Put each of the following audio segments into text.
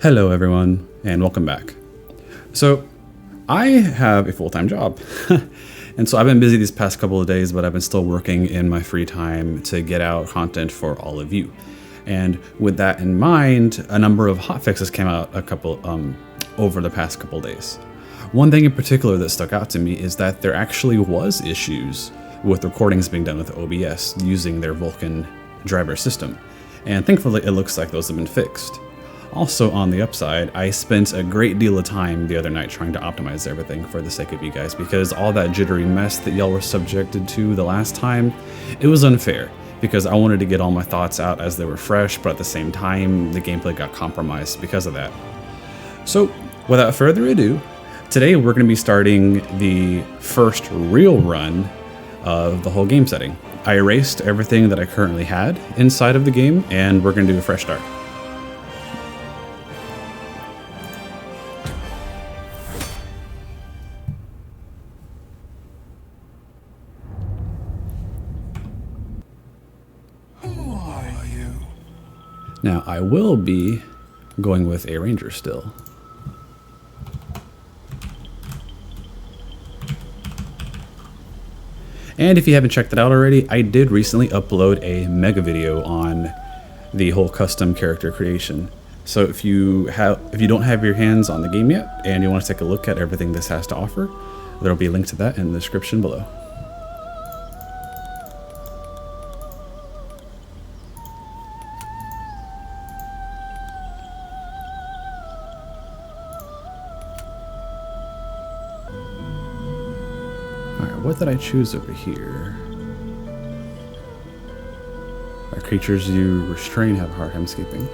Hello everyone, and welcome back. So, I have a full-time job, and so I've been busy these past couple of days, but I've been still working in my free time to get out content for all of you. And with that in mind, a number of hotfixes came out over the past couple of days. One thing in particular that stuck out to me is that there actually was issues with recordings being done with OBS using their Vulkan driver system, and thankfully it looks like those have been fixed. Also, on the upside, I spent a great deal of time the other night trying to optimize everything for the sake of you guys, because all that jittery mess that y'all were subjected to the last time, it was unfair, because I wanted to get all my thoughts out as they were fresh, but at the same time, the gameplay got compromised because of that. So, without further ado, today we're going to be starting the first real run of the whole game setting. I erased everything that I currently had inside of the game, and we're going to do a fresh start. Now, I will be going with a ranger still. And if you haven't checked it out already, I did recently upload a mega video on the whole custom character creation. So if you don't have your hands on the game yet and you want to take a look at everything this has to offer, there'll be a link to that in the description below. What did I choose over here? By creatures you restrain have a hard time escaping.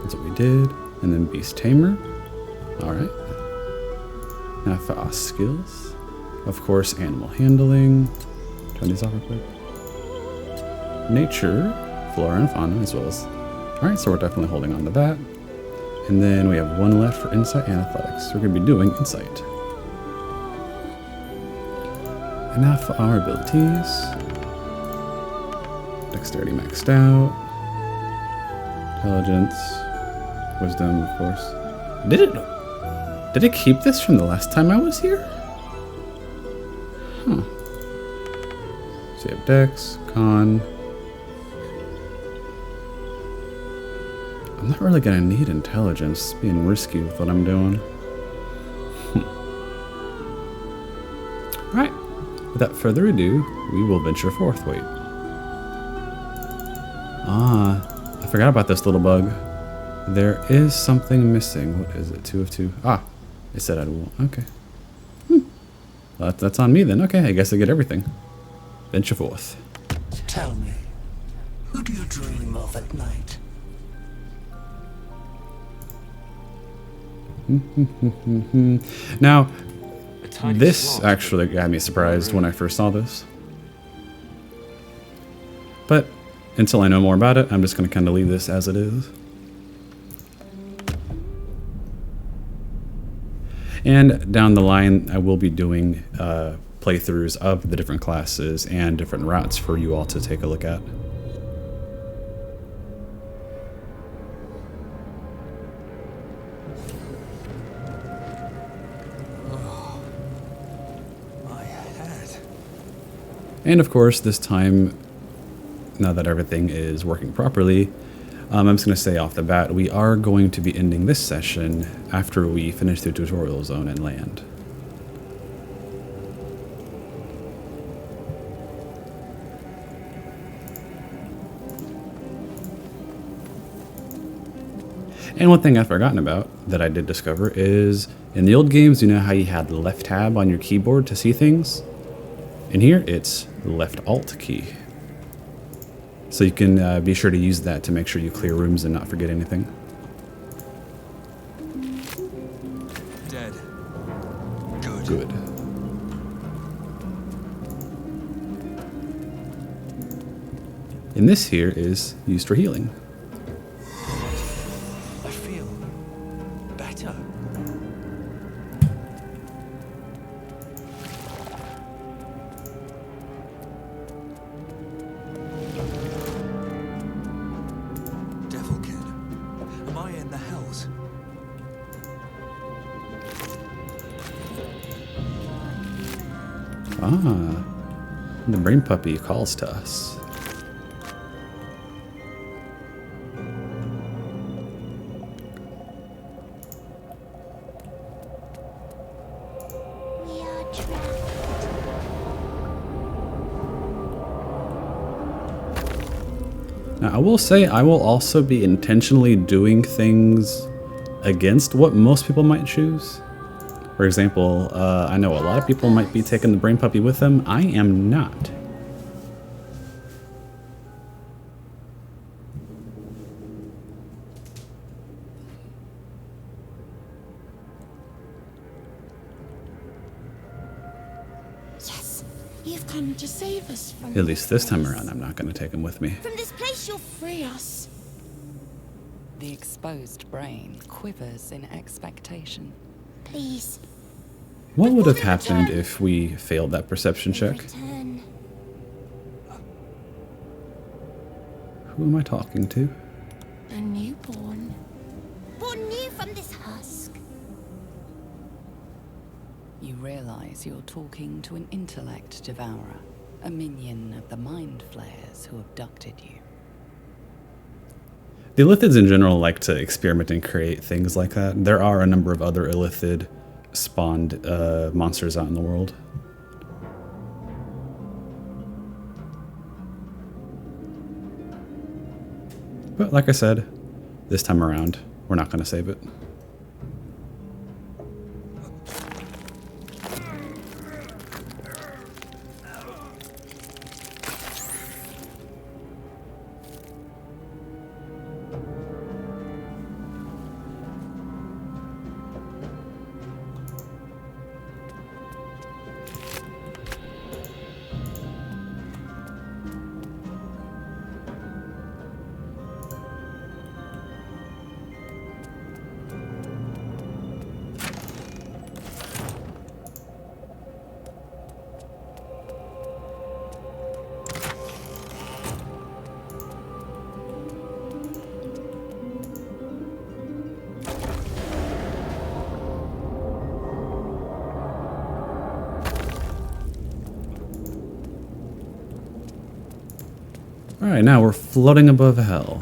That's what we did. And then Beast Tamer. Alright. Now fast skills. Of course, animal handling. Turn these off real quick. Nature, flora and fauna, as well as... Alright, so we're definitely holding on to that. And then we have one left for insight and athletics. So we're going to be doing insight. And now for our abilities. Dexterity maxed out. Intelligence. Wisdom, of course. Did it keep this from the last time I was here? Huh. So you have Dex, Con. I'm not really gonna need intelligence, being risky with what I'm doing. Alright. Without further ado, we will venture forth. Wait. I forgot about this little bug. There is something missing. What is it? 2 of 2. It said I won't. Okay. Well, that's on me then. Okay, I guess I get everything. Venture forth. Tell me, who do you dream of at night? Now, this actually got me surprised when I first saw this. But until I know more about it, I'm just going to kind of leave this as it is. And down the line, I will be doing playthroughs of the different classes and different routes for you all to take a look at. And of course, this time, now that everything is working properly, I'm just going to say off the bat, we are going to be ending this session after we finish the tutorial zone and land. And one thing I've forgotten about that I did discover is, in the old games, you know how you had the left tab on your keyboard to see things? In here, it's left Alt key. So you can be sure to use that to make sure you clear rooms and not forget anything. Dead. Good. And this here is used for healing. I feel better. Ah, the brain puppy calls to us. We are trapped. Now, I will say I will also be intentionally doing things against what most people might choose. For example, I know a lot of people might be taking the brain puppy with them. I am not. Yes, you've come to save us from At least this time around, I'm not going to take him with me. From this place, you'll free us. The exposed brain quivers in expectation. Please. What would have Before we happened return. if we failed that perception check? Return. Who am I talking to? A newborn. Born new from this husk. You realize you're talking to an intellect devourer, a minion of the mind flayers who abducted you. The Illithids in general like to experiment and create things like that. There are a number of other Illithid spawned monsters out in the world. But like I said, this time around, we're not going to save it. Alright, now we're floating above hell.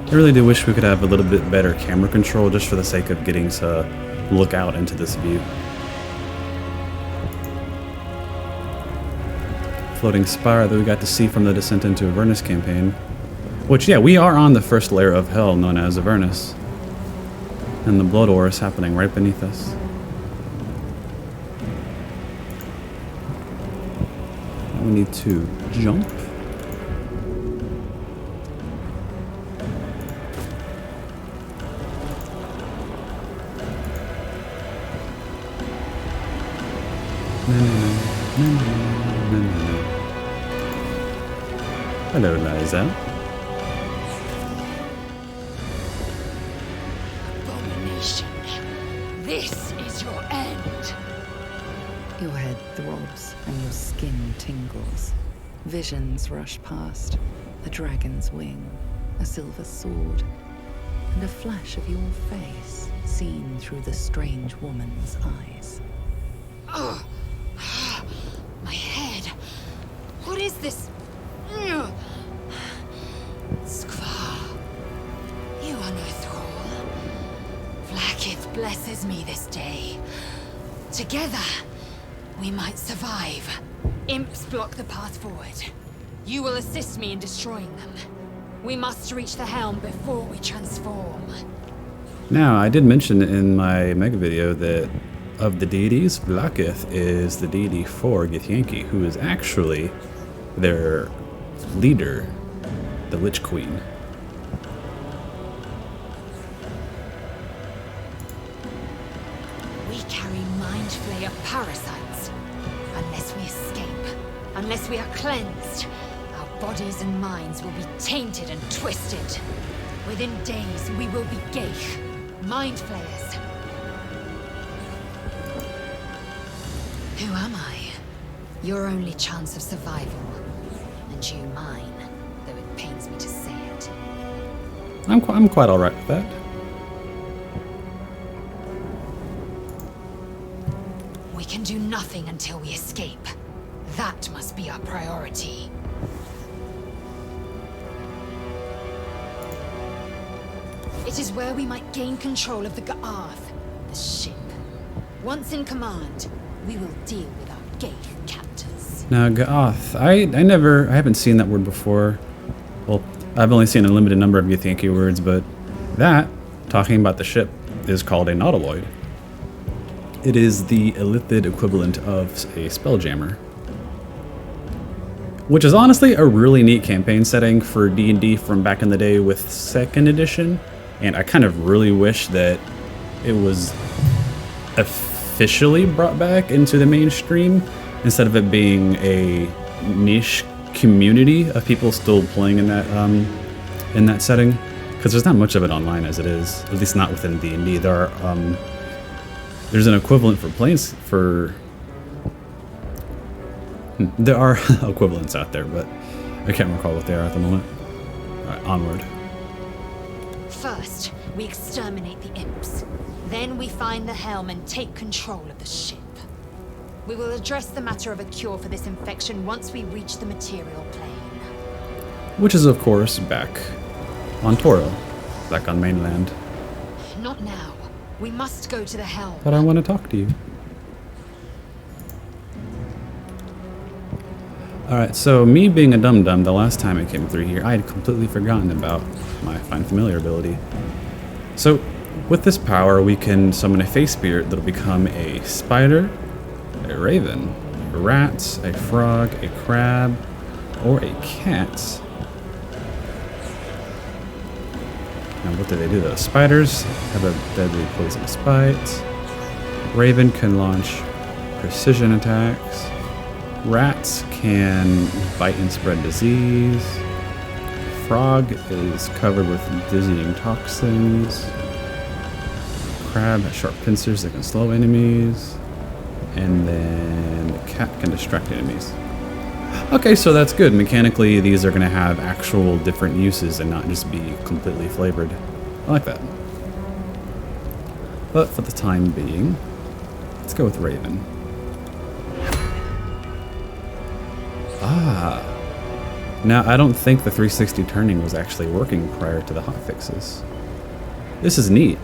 I really do wish we could have a little bit better camera control just for the sake of getting to look out into this view. Floating spire that we got to see from the Descent into Avernus campaign. Which, yeah, we are on the first layer of hell known as Avernus. And the blood ore is happening right beneath us. Now we need to jump. Hello, Lae'zel. Abomination. This is your end. Your head throbs and your skin tingles. Visions rush past. A dragon's wing, a silver sword, and a flash of your face seen through the strange woman's eyes. Ugh. My head. What is this? Ugh. Skvar. You are no thrall. Vlaakith blesses me this day. Together, we might survive. Imps block the path forward. You will assist me in destroying them. We must reach the Helm before we transform. Now, I did mention in my mega video that of the deities, Vlaakith is the deity for Githyanki, who is actually their leader, the Lich Queen. We carry mind flayer parasites. Unless we escape, unless we are cleansed, our bodies and minds will be tainted and twisted. Within days, we will be Geich, mind flayers. Who am I? Your only chance of survival, and you mine, though it pains me to say it. I'm quite alright with that. We can do nothing until we escape. That must be our priority. It is where we might gain control of the Ga'ath, the ship. Once in command, we will deal with our gay captors. Now, Ga'ath, I haven't seen that word before. Well, I've only seen a limited number of Githyanki words, but that, talking about the ship, is called a Nautiloid. It is the Illithid equivalent of a Spelljammer. Which is honestly a really neat campaign setting for D&D from back in the day with 2nd edition, and I kind of really wish that it was officially brought back into the mainstream instead of it being a niche community of people still playing in that setting, because there's not much of it online as it is, at least not within D&D. There's an equivalent for planes for. There are equivalents out there, but I can't recall what they are at the moment. Alright, onward. First, we exterminate the imps. Then we find the Helm and take control of the ship. We will address the matter of a cure for this infection once we reach the material plane. Which is, of course, back on Toro, back on mainland. Not now. We must go to the Helm. But I want to talk to you. Alright, so me being a dum-dum, the last time I came through here, I had completely forgotten about my Find Familiar ability. So, with this power, we can summon a face spirit that'll become a spider, a raven, a rat, a frog, a crab, or a cat. Now, what do they do though? Spiders have a deadly poisonous bite. Raven can launch precision attacks. Rats can bite and spread disease. Frog is covered with dizzying toxins. Crab has sharp pincers that can slow enemies. And then the cat can distract enemies. Okay, so that's good. Mechanically, these are going to have actual different uses and not just be completely flavored. I like that. But for the time being, let's go with Raven. Ah. Now, I don't think the 360 turning was actually working prior to the hotfixes. This is neat.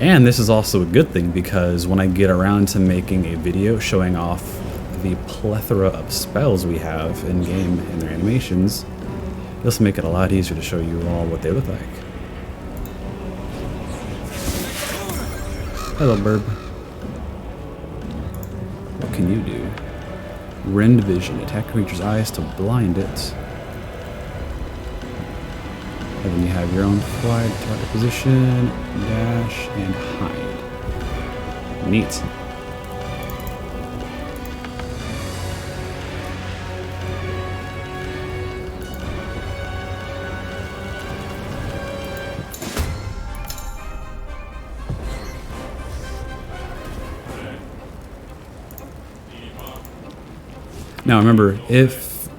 And this is also a good thing because when I get around to making a video showing off the plethora of spells we have in-game and their animations, this will make it a lot easier to show you all what they look like. Hello, Burb. What can you do? Rend vision. Attack creature's eyes to blind it. And then you have your own fly, target position, dash, and hide. Neat. Now remember, if...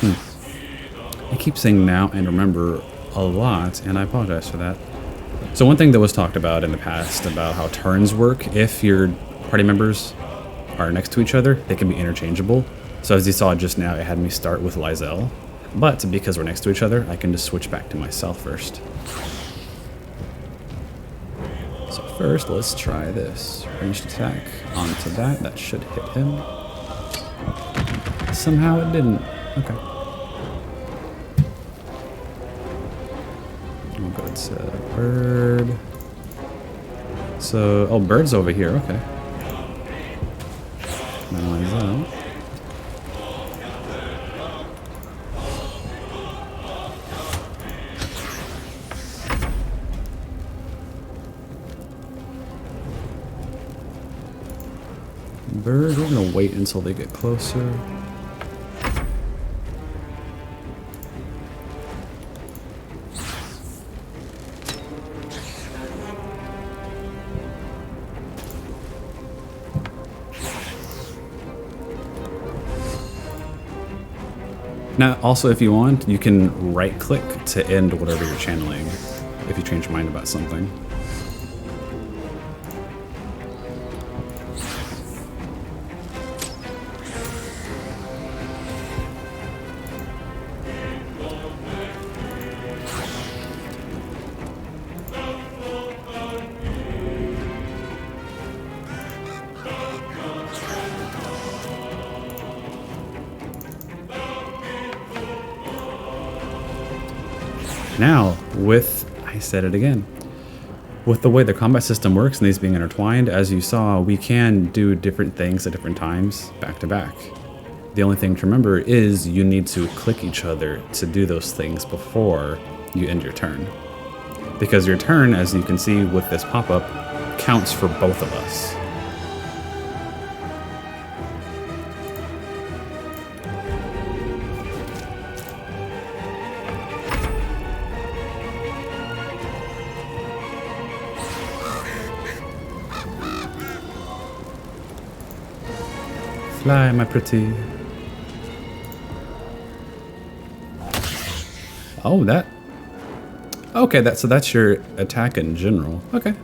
I keep saying now and remember a lot, and I apologize for that. So one thing that was talked about in the past about how turns work, if your party members are next to each other, they can be interchangeable. So as you saw just now, it had me start with Lae'zel. But because we're next to each other, I can just switch back to myself first. So first, let's try this. Ranged attack onto that. That should hit him. Somehow it didn't. Okay. We'll go to bird. So, oh, bird's over here. Okay. Analyze that. Bird, we're gonna wait until they get closer. Now, also, if you want, you can right-click to end whatever you're channeling if you change your mind about something. Now, I said it again, with the way the combat system works and these being intertwined, as you saw, we can do different things at different times, back to back. The only thing to remember is you need to click each other to do those things before you end your turn. Because your turn, as you can see with this pop-up, counts for both of us. Fly, my pretty. Oh, that. Okay, so that's your attack in general. Okay.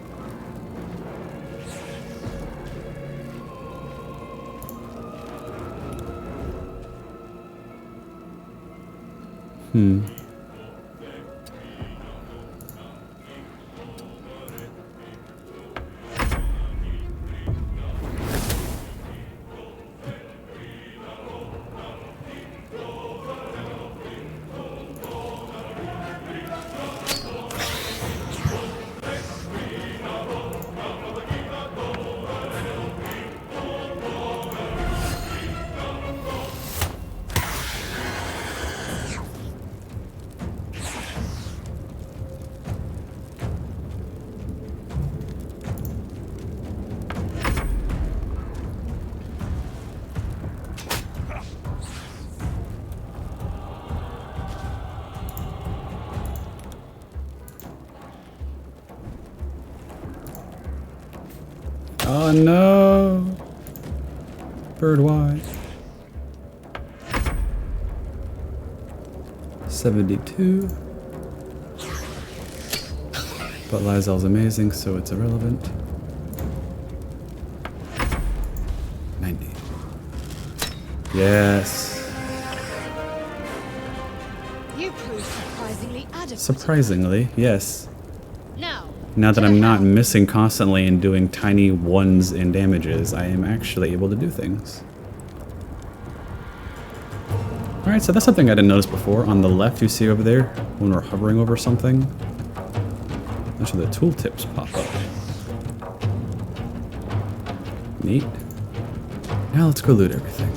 Oh no! Birdwise. 72. But Lae'zel's amazing, so it's irrelevant. 90. Yes. You proved surprisingly adequate. Surprisingly, yes. Now Now that I'm not missing constantly and doing tiny ones in damages, I am actually able to do things. Alright, so that's something I didn't notice before. On the left, you see over there, when we're hovering over something, that's where the tooltips pop up. Neat. Now let's go loot everything.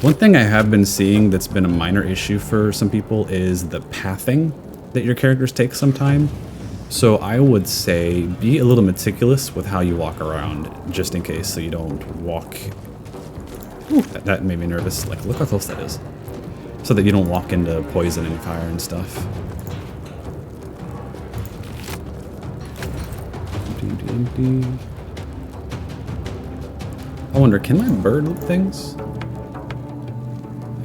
One thing I have been seeing that's been a minor issue for some people is the pathing that your characters take sometime. So I would say be a little meticulous with how you walk around, just in case, so you don't walk... Ooh, that made me nervous. Like, look how close that is. So that you don't walk into poison and fire and stuff. I wonder, can my bird loot things?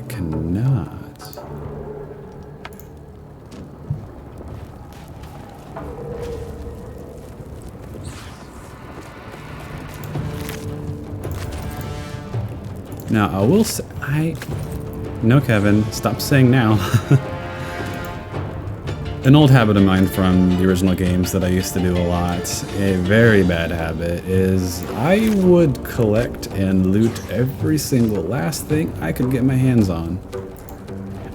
Cannot. Now I will say, no, Kevin, stop saying now. An old habit of mine from the original games that I used to do a lot, a very bad habit, is I would collect and loot every single last thing I could get my hands on.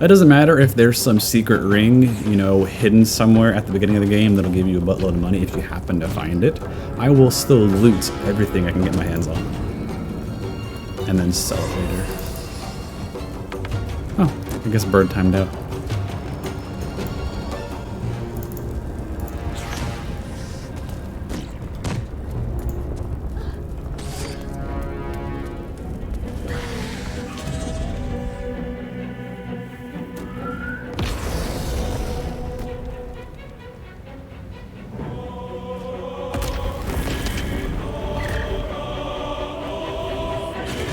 It doesn't matter if there's some secret ring, you know, hidden somewhere at the beginning of the game that'll give you a buttload of money if you happen to find it. I will still loot everything I can get my hands on. And then sell it later. Oh, I guess bird timed out.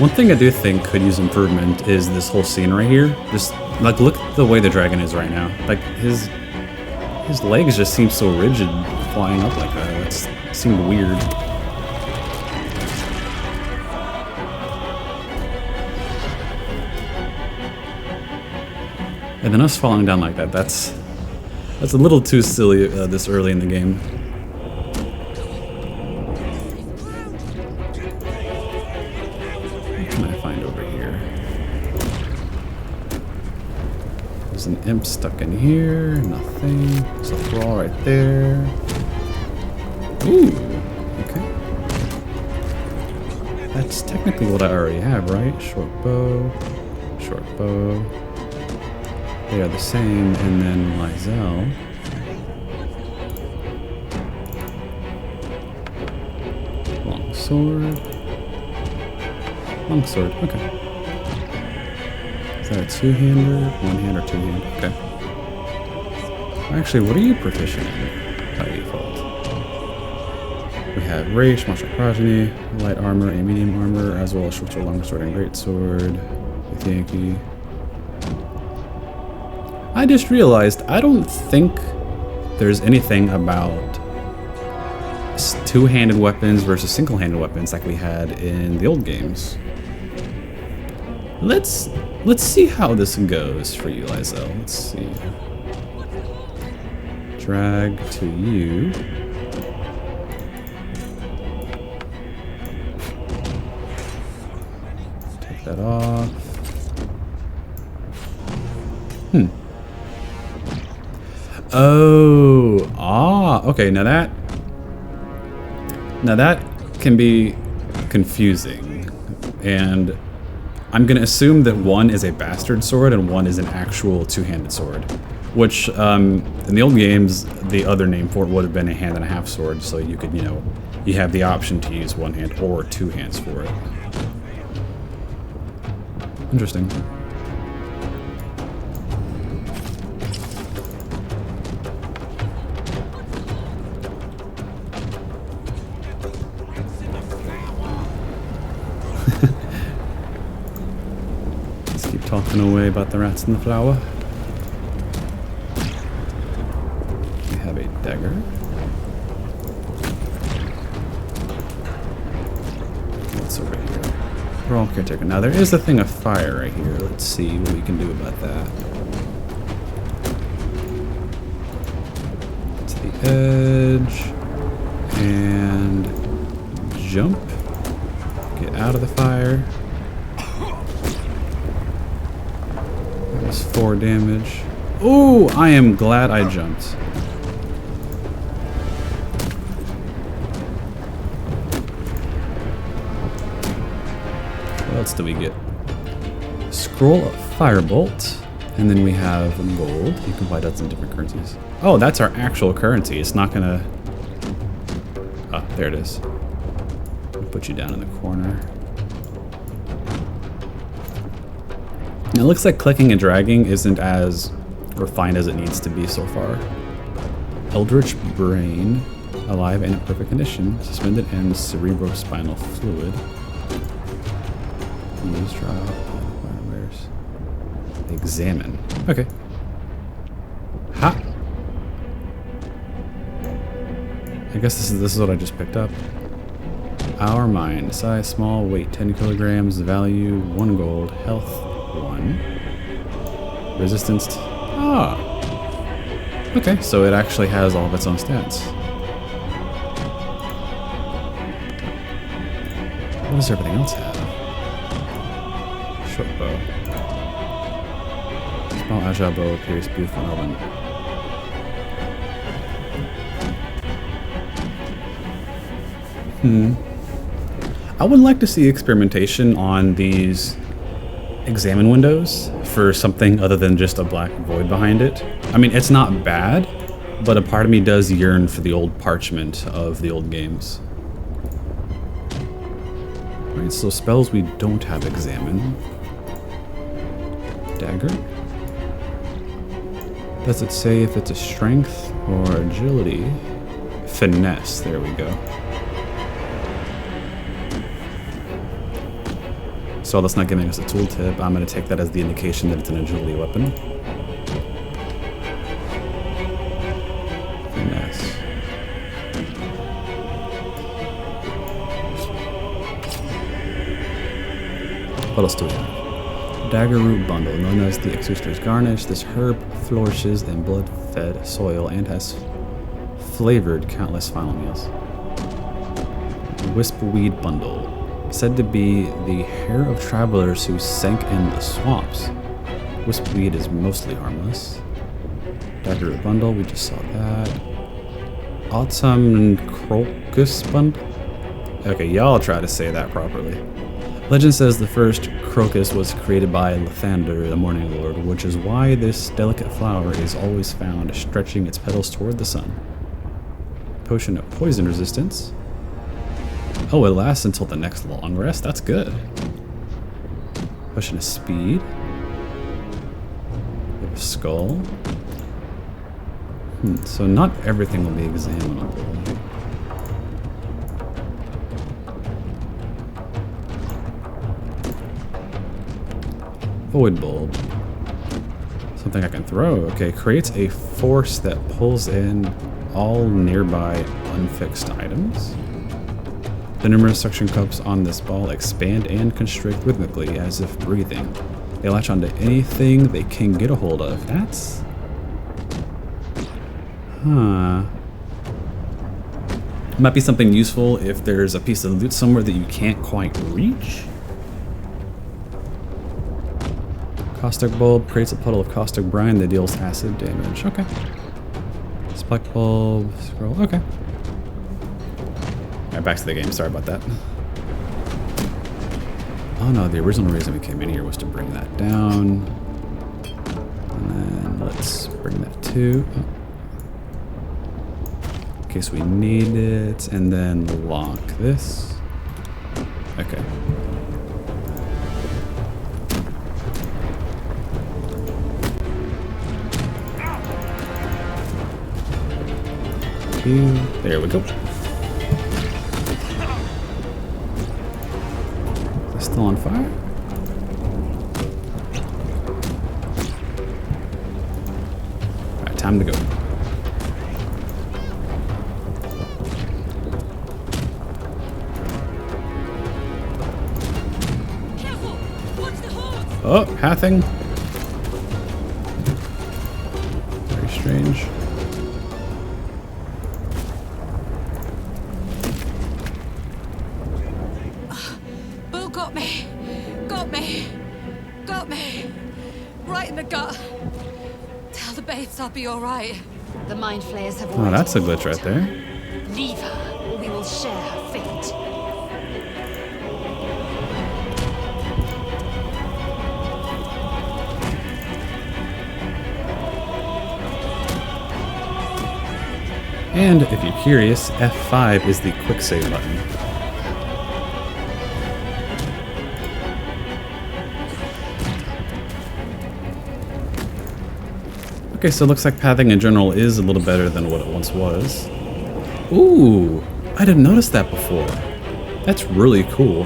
One thing I do think could use improvement is this whole scene right here. Just like look at the way the dragon is right now. Like his legs just seem so rigid flying up like that. It seemed weird. And then us falling down like that, that's a little too silly this early in the game. What can I find over here? There's an imp stuck in here, nothing. There's a thrall right there. Ooh, okay. That's technically what I already have, right? Short bow, short bow. They are the same, and then Lae'zel. Long sword. Long sword, okay. Is that a two-hander? One-hand or two-hand? Okay. Actually, what are you proficient in by default? We have Rage, Martial Progeny, Light Armor, and Medium Armor, as well as Short Sword, Long Sword, and Great Sword with Yankee. I just realized I don't think there's anything about two-handed weapons versus single-handed weapons like we had in the old games. Let's see how this goes for you, Lae'zel. Let's see. Drag to you. Take that off. Oh, okay, now that can be confusing, and I'm gonna assume that one is a bastard sword and one is an actual two-handed sword, which in the old games the other name for it would have been a hand and a half sword, so you could, you have the option to use one hand or two hands for it. Interesting. Talking away about the rats in the flower. We have a dagger. What's over here? Thrall caretaker. Now there is a thing of fire right here. Let's see what we can do about that. To the edge and jump. Get out of the fire. 4 damage. Ooh, I am glad I jumped. What else do we get? Scroll of Firebolt. And then we have gold. You can buy that in different currencies. Oh, that's our actual currency. It's not gonna... Oh, there it is. I'll put you down in the corner. It looks like clicking and dragging isn't as refined as it needs to be so far. Eldritch Brain, alive and in perfect condition, suspended in cerebrospinal fluid. Use drop. Where's examine? Okay. Ha. I guess this is what I just picked up. Our mind, size small, weight 10 kilograms, value 1 gold, health 1. Resistance. Okay, so it actually has all of its own stats. What does everything else have? Short bow. Small agile bow appears beautiful and open. I would like to see experimentation on these examine windows for something other than just a black void behind it. I mean, it's not bad, but a part of me does yearn for the old parchment of the old games. Alright, so spells we don't have examine. Dagger. Does it say if it's a strength or agility? Finesse, there we go. So that's not giving us a tooltip. I'm going to take that as the indication that it's an agility weapon. Finesse. What else do we have? Dagger root bundle, known as the Exorcer's Garnish. This herb flourishes in blood-fed soil and has flavored countless final meals. Wispweed bundle, said to be the hair of travelers who sank in the swamps. Wispweed is mostly harmless. Dagger root bundle, we just saw that. Autumn crocus bundle. Okay, y'all try to say that properly. Legend says the first crocus was created by Lathander, the Morning Lord, which is why this delicate flower is always found stretching its petals toward the sun. Potion of poison resistance. Oh, it lasts until the next long rest? That's good. Potion of speed. We have a skull. So not everything will be examinable. Void bulb. Something I can throw. Okay, creates a force that pulls in all nearby unfixed items. The numerous suction cups on this ball expand and constrict rhythmically as if breathing. They latch onto anything they can get a hold of. That's... Huh. Might be something useful if there's a piece of loot somewhere that you can't quite reach. Caustic bulb creates a puddle of caustic brine that deals acid damage. Okay. Spike bulb, scroll, okay. Alright, back to the game, sorry about that. Oh no, the original reason we came in here was to bring that down. And then let's bring that too. Oh. In case we need it, and then lock this. Okay. There we go. Is it still on fire? Alright, time to go. Careful! Watch the horse! Oh, pathing. Very strange. Got me. Right in the gut. Tell the babes I'll be alright. The mind flayers have Oh, that's a glitch right there. Leave her, or we will share her fate. And if you're curious, F5 is the quick save button. Okay, so it looks like pathing in general is a little better than what it once was. Ooh, I didn't notice that before. That's really cool.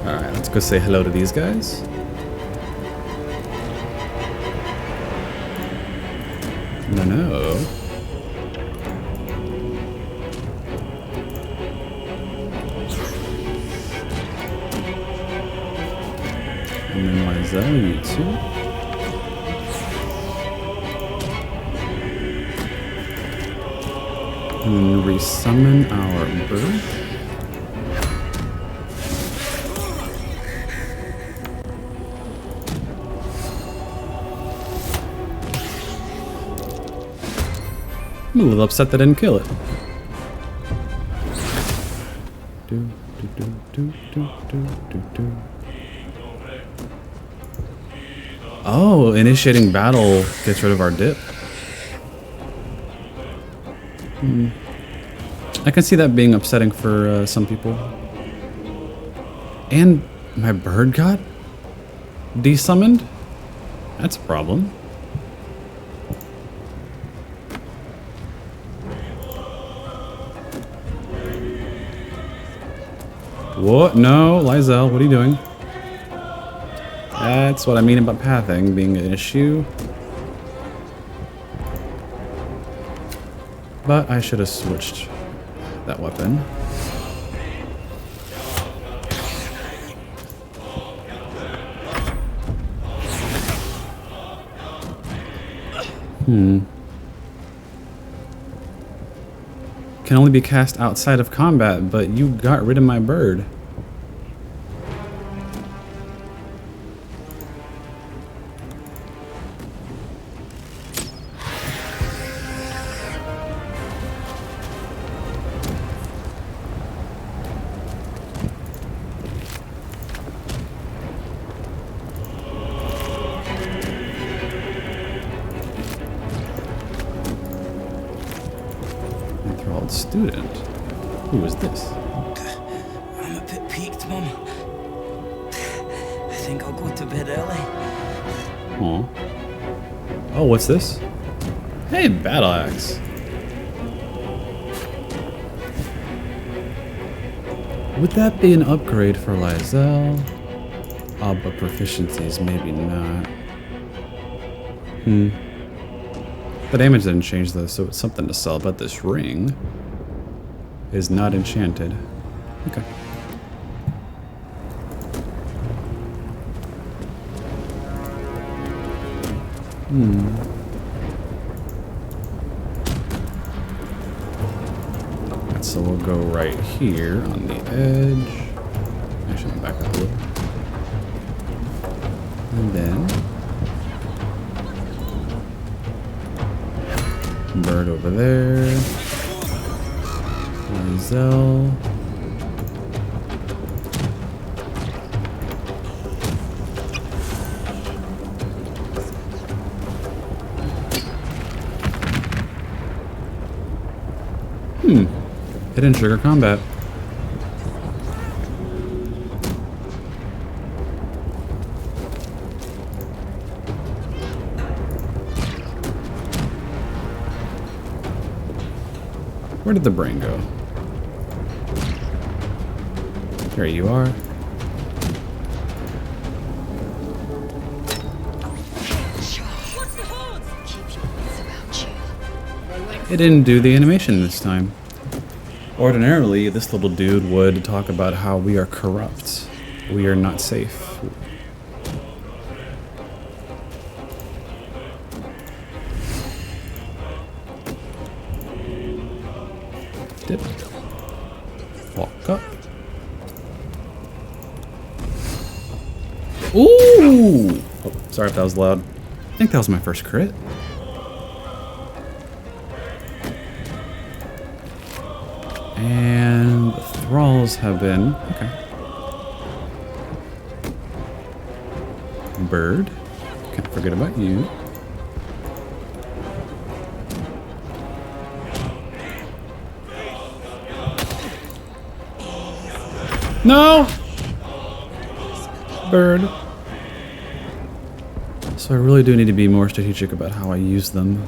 Alright, let's go say hello to these guys. No. And then Lae'zel, you too. And then resummon our bird. I'm a little upset that I didn't kill it. Oh, initiating battle gets rid of our dip. I can see that being upsetting for some people. And my bird got desummoned? That's a problem. What? No, Lae'zel, what are you doing? That's what I mean about pathing being an issue. But I should have switched that weapon. Can only be cast outside of combat, but you got rid of my bird. Enthralled student. Who is this? I'm a bit peaked, Mum. I think I'll go to bed early. Aw. Oh, what's this? Hey, battle axe. Would that be an upgrade for Lae'zel? But proficiencies, maybe not. The damage didn't change though, so it's something to sell. But this ring is not enchanted. Okay. So we'll go right here on the edge. Actually, back up a little. And then bird over there. Lae'zel. Hidden trigger combat. Where did the brain go? There you are. It didn't do the animation this time. Ordinarily, this little dude would talk about how we are corrupt. We are not safe. Dip. Walk up. Ooh! Oh, sorry if that was loud. I think that was my first crit. And the thralls have been... Okay. Bird. Can't forget about you. No! Bird. So I really do need to be more strategic about how I use them.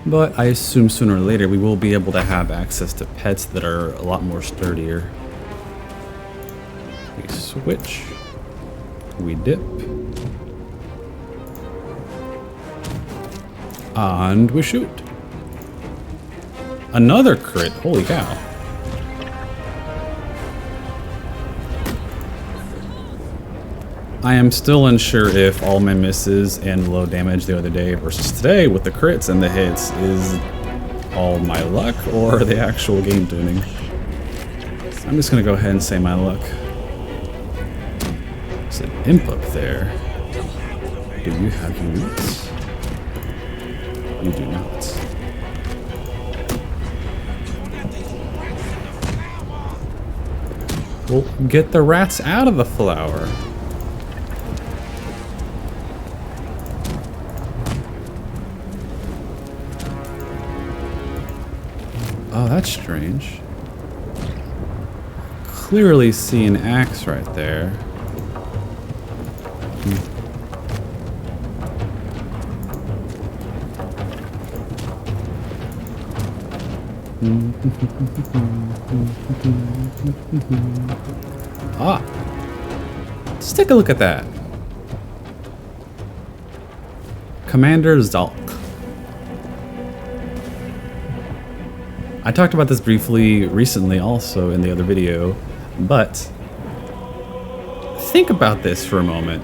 But I assume sooner or later we will be able to have access to pets that are a lot more sturdier. We switch. We dip. And we shoot. Another crit. Holy cow. I am still unsure if all my misses and low damage the other day versus today with the crits and the hits is all my luck or the actual game tuning. I'm just gonna go ahead and say my luck. There's an imp up there. Do you have roots? You do not. Well, get the rats out of the flower. Oh, that's strange. Clearly see an axe right there. Ah! Let's take a look at that. Commander Zalk. I talked about this briefly recently also in the other video, but think about this for a moment.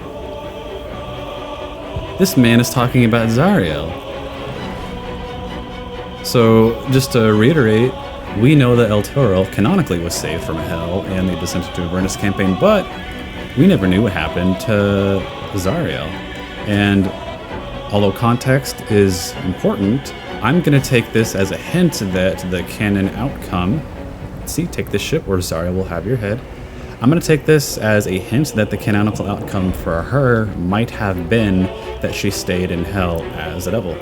This man is talking about Zariel. So, just to reiterate, we know that El Toro canonically was saved from hell in the Descent into Avernus campaign, but we never knew what happened to Zariel. And although context is important, I'm going to take this as a hint that the canon outcome... See, take this ship where Zariel will have your head. I'm going to take this as a hint that the canonical outcome for her might have been that she stayed in hell as a devil.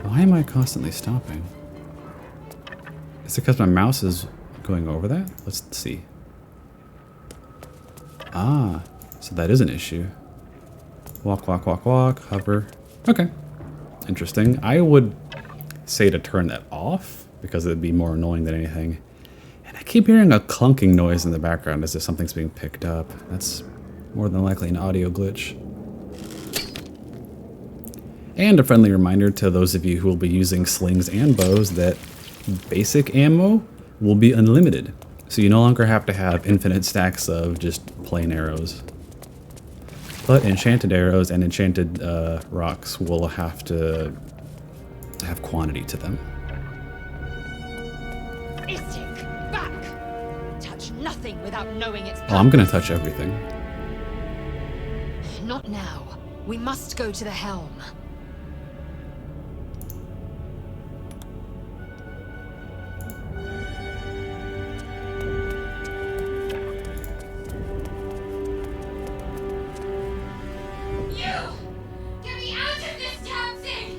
Why am I constantly stopping? Is it because my mouse is going over that? Let's see. Ah, so that is an issue. Walk, walk, walk, walk, hover. Okay, interesting. I would say to turn that off because it'd be more annoying than anything. And I keep hearing a clunking noise in the background as if something's being picked up. That's more than likely an audio glitch. And a friendly reminder to those of you who will be using slings and bows that basic ammo will be unlimited. So you no longer have to have infinite stacks of just plain arrows. But enchanted arrows and enchanted rocks will have to have quantity to them. Istik, back! Touch nothing without knowing its purpose. Oh, I'm gonna touch everything. Not now. We must go to the Helm.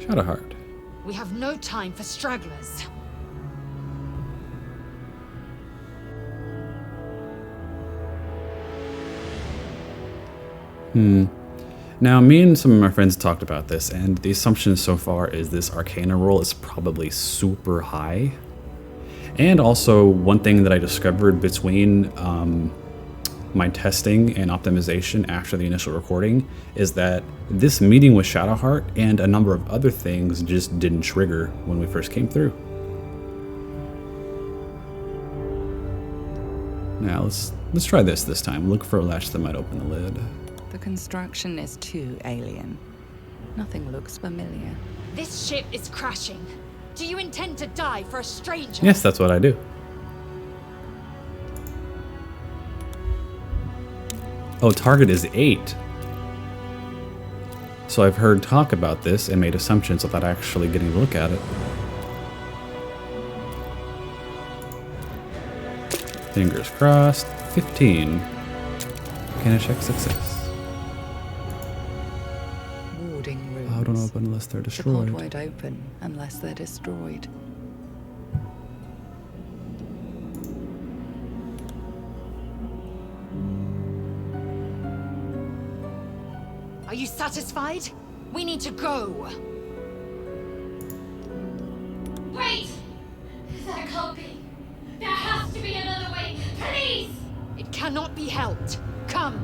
Shadowheart. We have no time for stragglers. Now, me and some of my friends talked about this, and the assumption so far is this Arcana roll is probably super high. And also, one thing that I discovered between my testing and optimization after the initial recording is that this meeting with Shadowheart and a number of other things just didn't trigger when we first came through. Now let's try this time. Look for a latch that might open the lid. The construction is too alien. Nothing looks familiar. This ship is crashing. Do you intend to die for a stranger? Yes, that's what I do. Oh, target is 8. So I've heard talk about this and made assumptions without actually getting a look at it. Fingers crossed. 15. Can I check success? Warding rooms. Oh, don't open unless they're The pod destroyed. won't open unless they're destroyed. Are you satisfied? We need to go. Wait! That can't be. There has to be another way. Please! It cannot be helped. Come.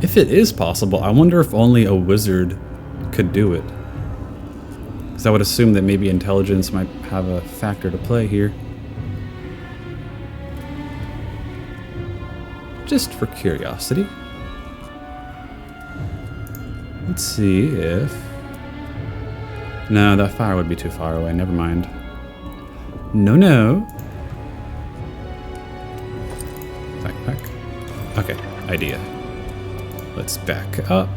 If it is possible, I wonder if only a wizard could do it. Because I would assume that maybe intelligence might have a factor to play here. Just for curiosity. Let's see if... No, that fire would be too far away. Never mind. No. Backpack. Okay, idea. Let's back up.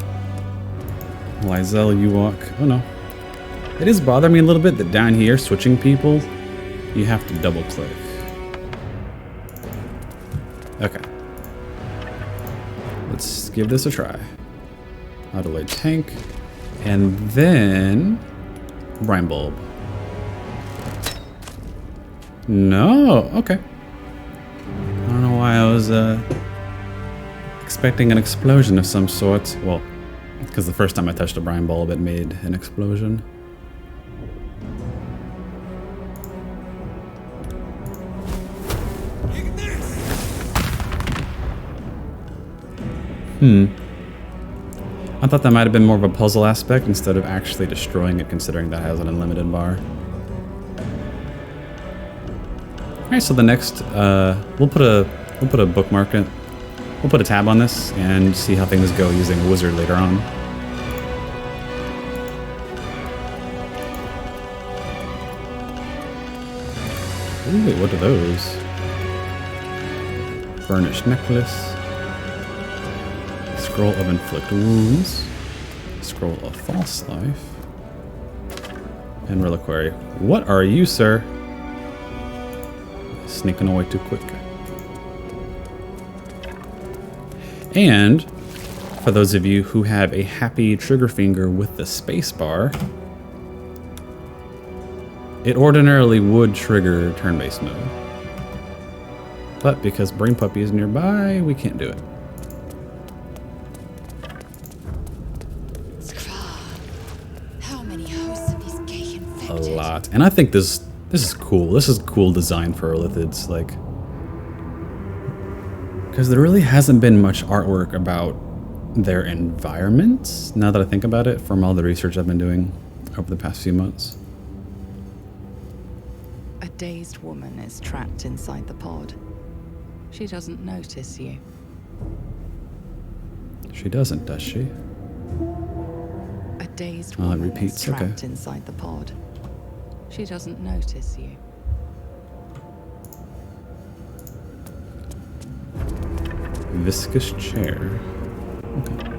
Lae'zel, you walk. Oh no. It is bothering me a little bit that down here, switching people, you have to double click. Okay. give this a try. Nautiloid tank. And then brine bulb. No, okay. I don't know why I was expecting an explosion of some sort. Well, because the first time I touched a brine bulb, it made an explosion. I thought that might have been more of a puzzle aspect instead of actually destroying it, considering that has an unlimited bar. Alright, so the next, we'll put a bookmark in. We'll put a tab on this and see how things go using a wizard later on. Ooh, wait, what are those? Burnished necklace. Scroll of inflict wounds. Scroll of false life. And reliquary. What are you, sir? Sneaking away too quick. And for those of you who have a happy trigger finger with the spacebar, it ordinarily would trigger turn-based mode. But because Brain Puppy is nearby, we can't do it. How many hosts of these gay A infected? lot. And I think this is cool. This is cool design for Lithids, like, because there really hasn't been much artwork about their environments, now that I think about it, from all the research I've been doing over the past few months. A dazed woman is trapped inside the pod. She doesn't notice you. She doesn't, does she? A dazed Oh, it woman repeats, is trapped okay. inside the pod. She doesn't notice you. Viscous chair. Okay.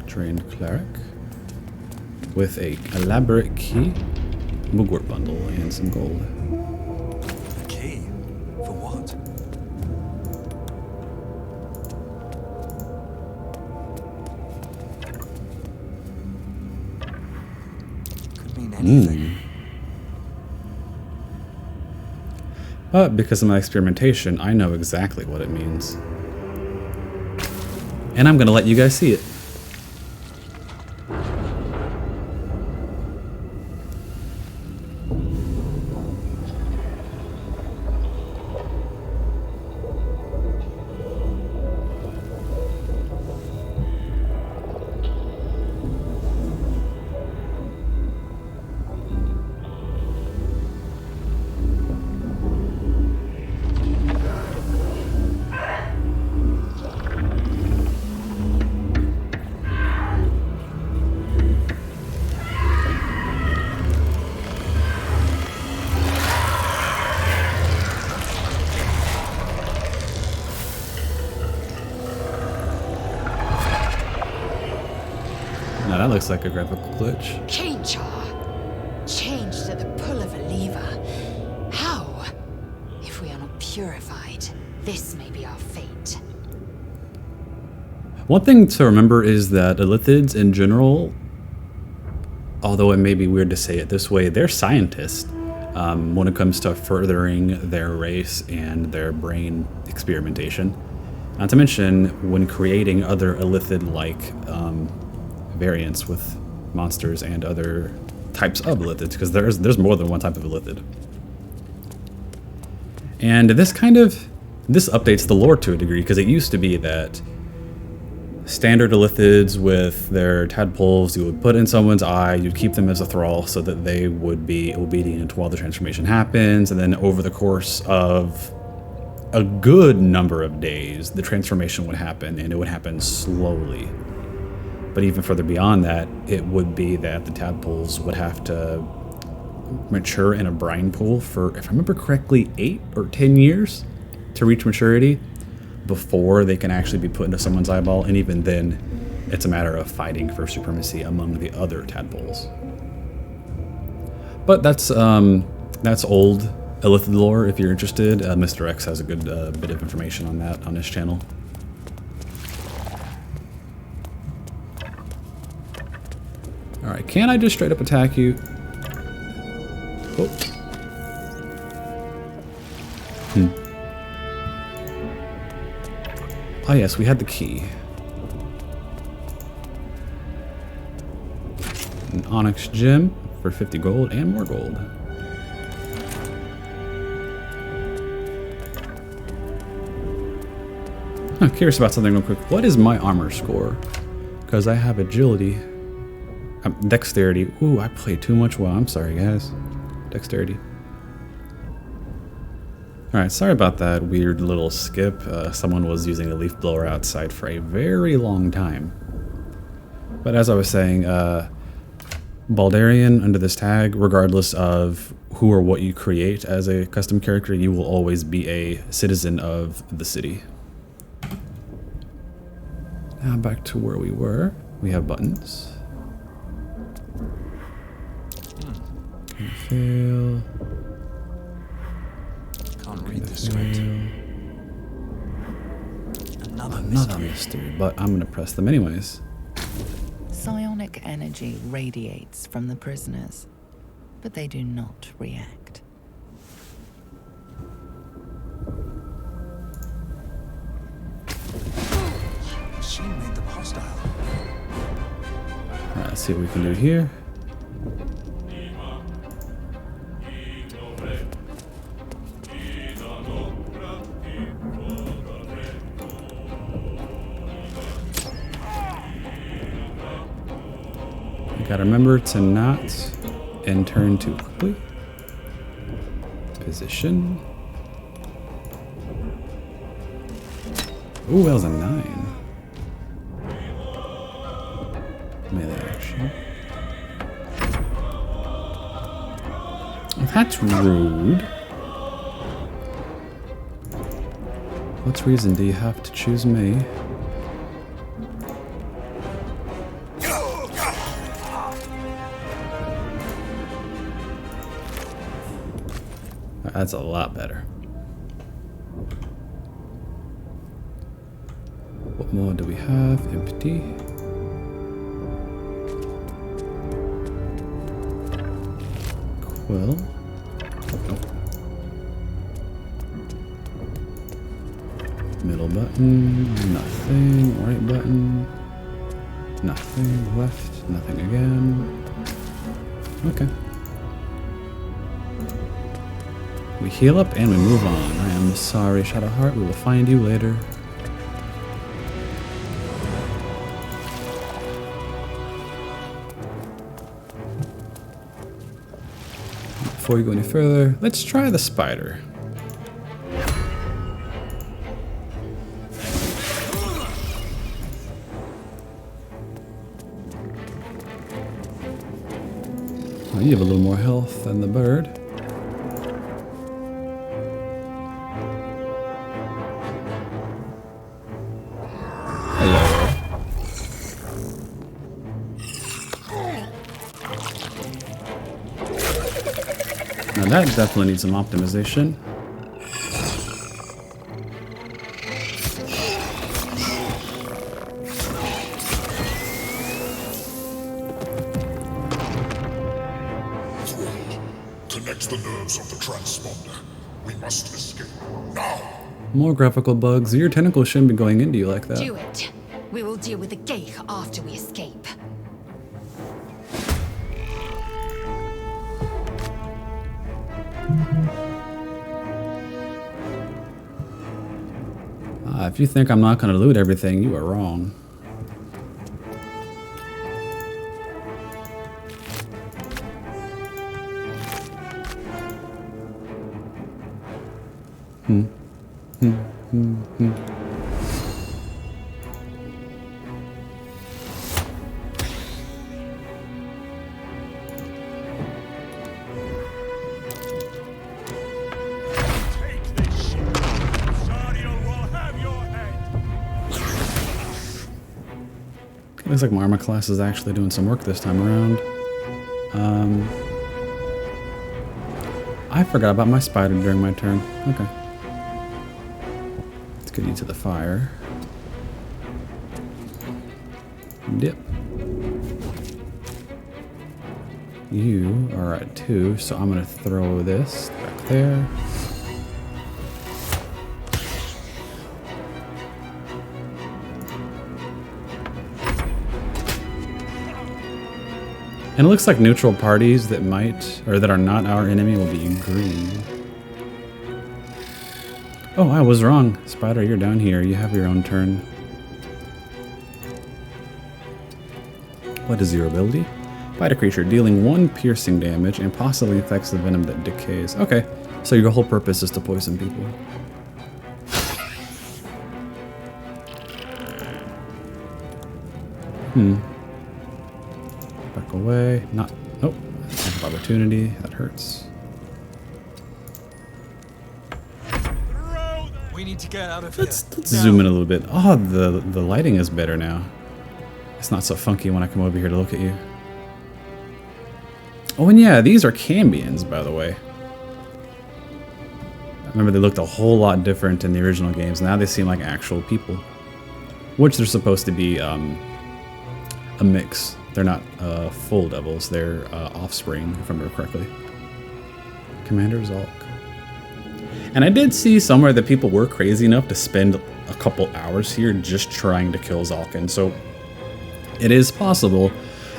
Trained cleric. With a elaborate key, mugwort bundle, and some gold. A key? For what? Could mean anything. But because of my experimentation, I know exactly what it means. And I'm gonna let you guys see it. Now that looks like a graphical glitch. Chainchar, changed at the pull of a lever. How? If we are not purified, this may be our fate. One thing to remember is that Lithids in general, although it may be weird to say it this way, they're scientists when it comes to furthering their race and their brain experimentation. Not to mention when creating other Illithid-like variants with monsters and other types of Illithids, because there's more than one type of Illithid. And this updates the lore to a degree, because it used to be that standard Illithids with their tadpoles, you would put in someone's eye, you'd keep them as a thrall so that they would be obedient while the transformation happens, and then over the course of a good number of days, the transformation would happen, and it would happen slowly. But even further beyond that, it would be that the tadpoles would have to mature in a brine pool for, if I remember correctly, 8 or 10 years to reach maturity before they can actually be put into someone's eyeball. And even then, it's a matter of fighting for supremacy among the other tadpoles. But that's old Elith lore if you're interested. Mr. X has a good bit of information on that on his channel. Alright, can I just straight up attack you? Oh. Oh yes, we had the key. An onyx gem for 50 gold and more gold. I'm curious about something real quick. What is my armor score? Because I have agility. Dexterity. Ooh, I played too much WoW. I'm sorry, guys. Dexterity. Alright, sorry about that weird little skip. Someone was using a leaf blower outside for a very long time. But as I was saying, Baldarian under this tag, regardless of who or what you create as a custom character, you will always be a citizen of the city. Now back to where we were. We have buttons. Fail. Can't read the script. Another mystery, but I'm gonna press them anyways. Psionic energy radiates from the prisoners, but they do not react. She made them hostile. Alright, let's see what we can do here. Gotta remember to not end turn too quickly. Position. Ooh, that was a 9. Melee action. That's rude. What reason do you have to choose me? That's a lot better. What more do we have? Empty. Quill. Nope. Middle button. Nothing. Right button. Nothing. Left. Nothing again. Okay. We heal up and we move on. I am sorry, Shadowheart. We will find you later. Before we go any further, let's try the spider. Oh, you have a little more health than the bird. Now that definitely needs some optimization. Connect the nerves of the transponder. We must escape now. More graphical bugs. Your tentacles shouldn't be going into you like that. Do it. We will deal with the Geich after we escape. If you think I'm not going to loot everything, you are wrong. Looks like my armor class is actually doing some work this time around. I forgot about my spider during my turn. Okay. Let's get you to the fire. Dip. You are at 2, so I'm gonna throw this back there. And it looks like neutral parties that that are not our enemy will be green. Oh, I was wrong. Spider, you're down here. You have your own turn. What is your ability? Bite a creature, dealing 1 piercing damage and possibly infects the venom that decays. Okay, so your whole purpose is to poison people. Back away. Not. Oh, attack of opportunity. That hurts. We need to get out of here. Let's zoom in a little bit. Oh, the lighting is better now. It's not so funky when I come over here to look at you. Oh, and yeah, these are Cambions, by the way. I remember they looked a whole lot different in the original games. Now they seem like actual people. Which they're supposed to be a mix. They're not full devils. They're offspring, if I remember correctly. Commander Zalk. And I did see somewhere that people were crazy enough to spend a couple hours here just trying to kill Zalk. So it is possible,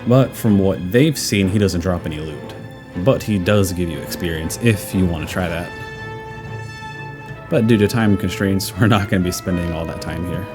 but from what they've seen, he doesn't drop any loot. But he does give you experience if you want to try that. But due to time constraints, we're not going to be spending all that time here.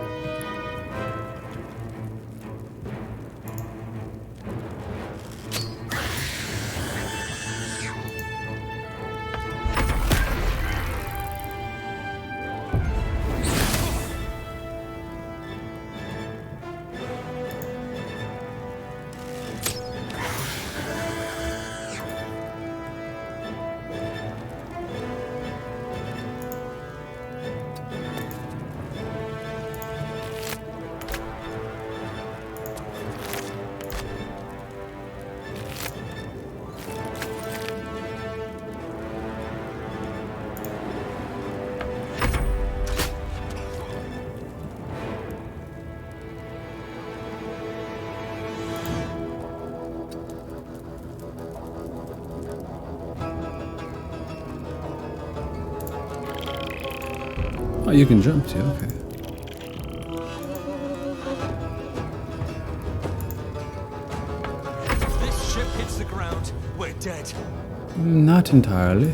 Oh, you can jump too, okay. If this ship hits the ground, we're dead. Not entirely.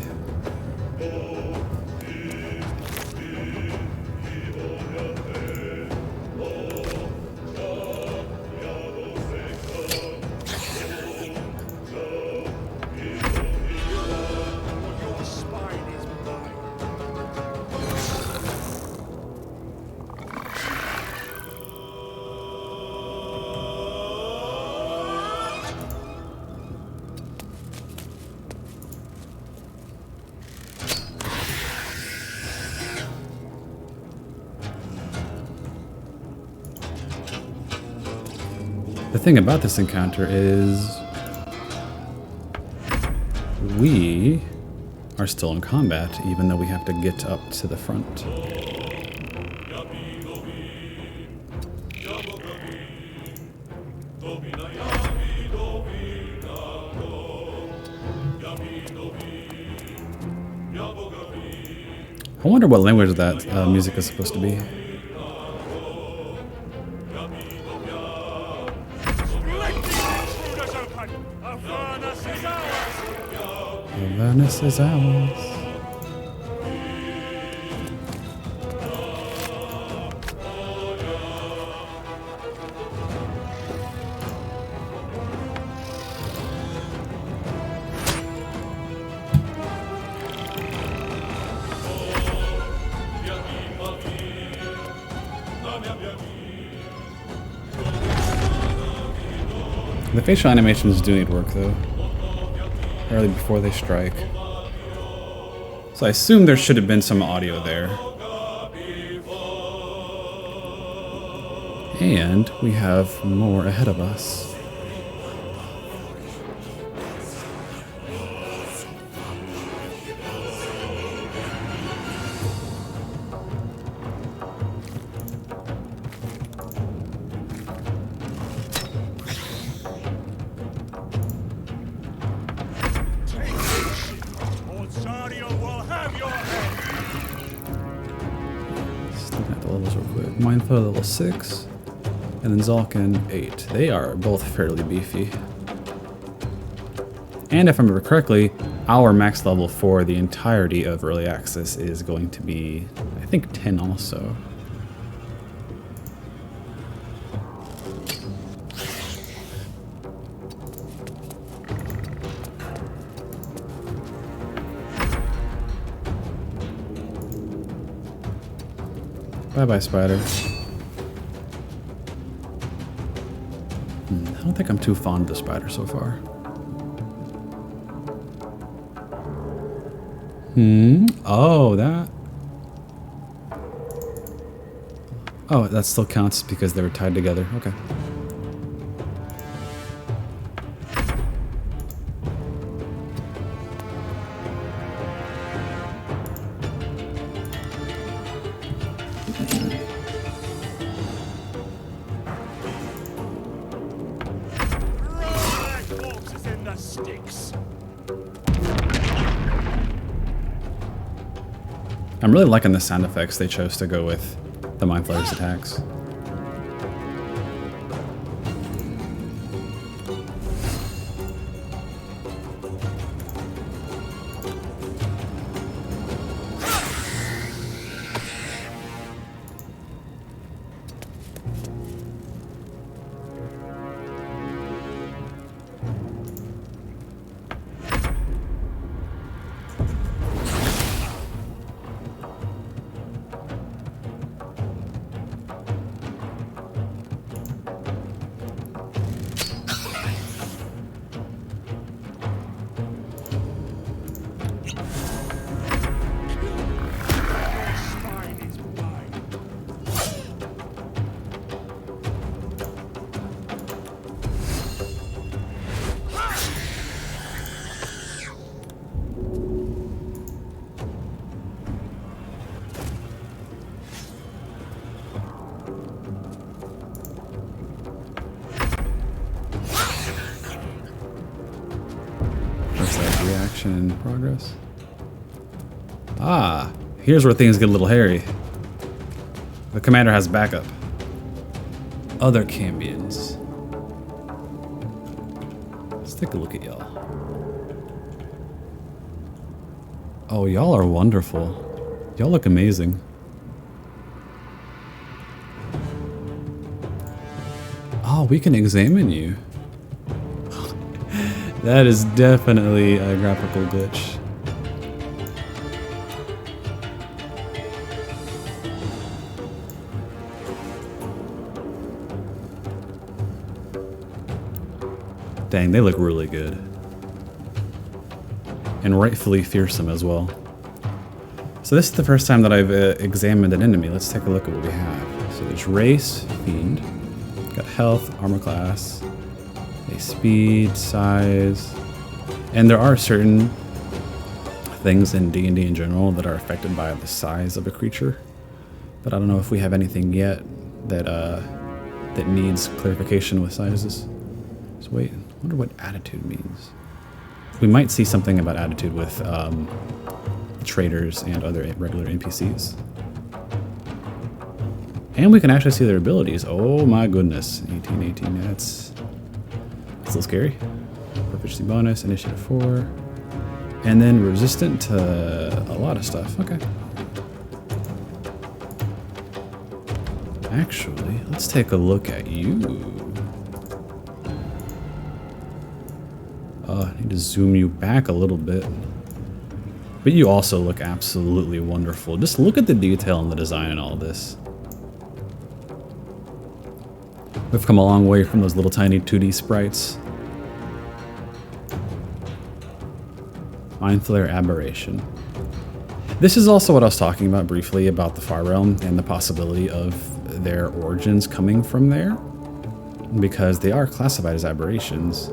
The thing about this encounter is we are still in combat, even though we have to get up to the front. I wonder what language that music is supposed to be. Avernus is ours. The facial animations do need work though. Early before they strike. So I assume there should have been some audio there. And we have more ahead of us. levels real quick. Mindflayer level 6, and then Zalkin 8. They are both fairly beefy. And if I remember correctly, our max level for the entirety of Early Access is going to be, I think, 10 also. Bye-bye, spider. I don't think I'm too fond of the spider so far. Oh, that... Oh, that still counts because they were tied together. Okay. I'm really liking the sound effects they chose to go with the Mind Flayer's attacks. Reaction in progress. Ah, here's where things get a little hairy. The commander has backup. Other Cambions. Let's take a look at y'all. Oh, y'all are wonderful. Y'all look amazing. Oh, we can examine you. That is definitely a graphical glitch. Dang, they look really good. And rightfully fearsome as well. So this is the first time that I've examined an enemy. Let's take a look at what we have. So there's race, fiend, got health, armor class, speed, size, and there are certain things in D&D in general that are affected by the size of a creature, but I don't know if we have anything yet that that needs clarification with sizes. So wait, I wonder what attitude means. We might see something about attitude with traders and other regular NPCs. And we can actually see their abilities. Oh my goodness, 18, that's a little scary. Proficiency bonus, initiative 4. And then resistant to a lot of stuff. Okay. Actually, let's take a look at you. I need to zoom you back a little bit. But you also look absolutely wonderful. Just look at the detail and the design in all this. We've come a long way from those little tiny 2D sprites. Mind Flayer Aberration. This is also what I was talking about briefly about the Far Realm and the possibility of their origins coming from there. Because they are classified as aberrations,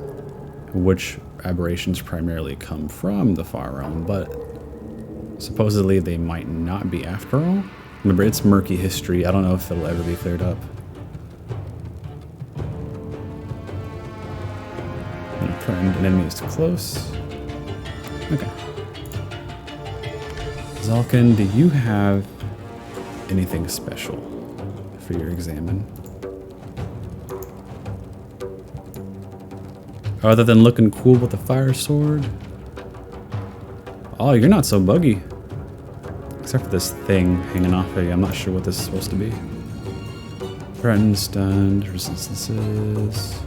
which aberrations primarily come from the Far Realm, but supposedly they might not be after all. Remember, it's murky history. I don't know if it'll ever be cleared up. Friend and enemy is too close. Okay. Zalkin, do you have anything special for your examine. Other than looking cool with a fire sword. Oh, you're not so buggy. Except for this thing hanging off of you. I'm not sure what this is supposed to be. Threatened, stunned, resistances.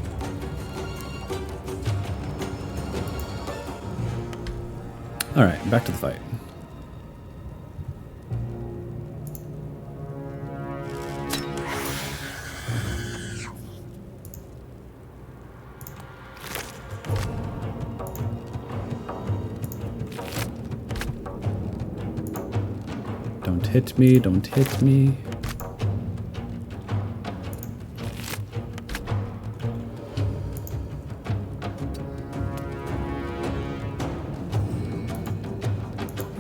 Alright, back to the fight. Don't hit me, don't hit me.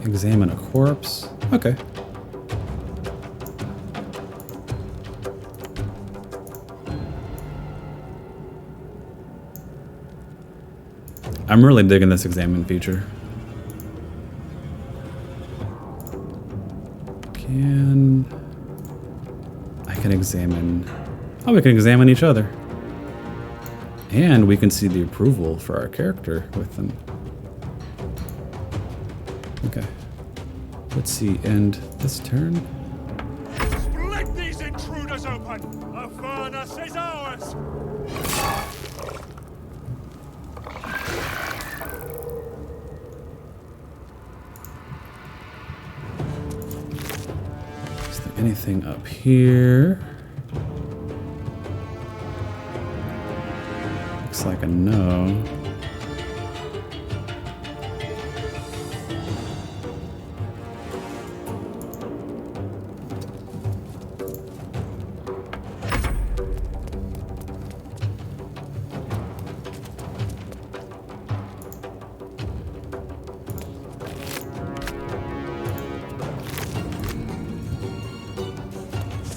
Examine a corpse. Okay. I'm really digging this examine feature. I can examine... Oh, we can examine each other. And we can see the approval for our character with them. Okay. Let's see, end this turn. Split these intruders open! The furnace is ours! Is there anything up here? Looks like a no.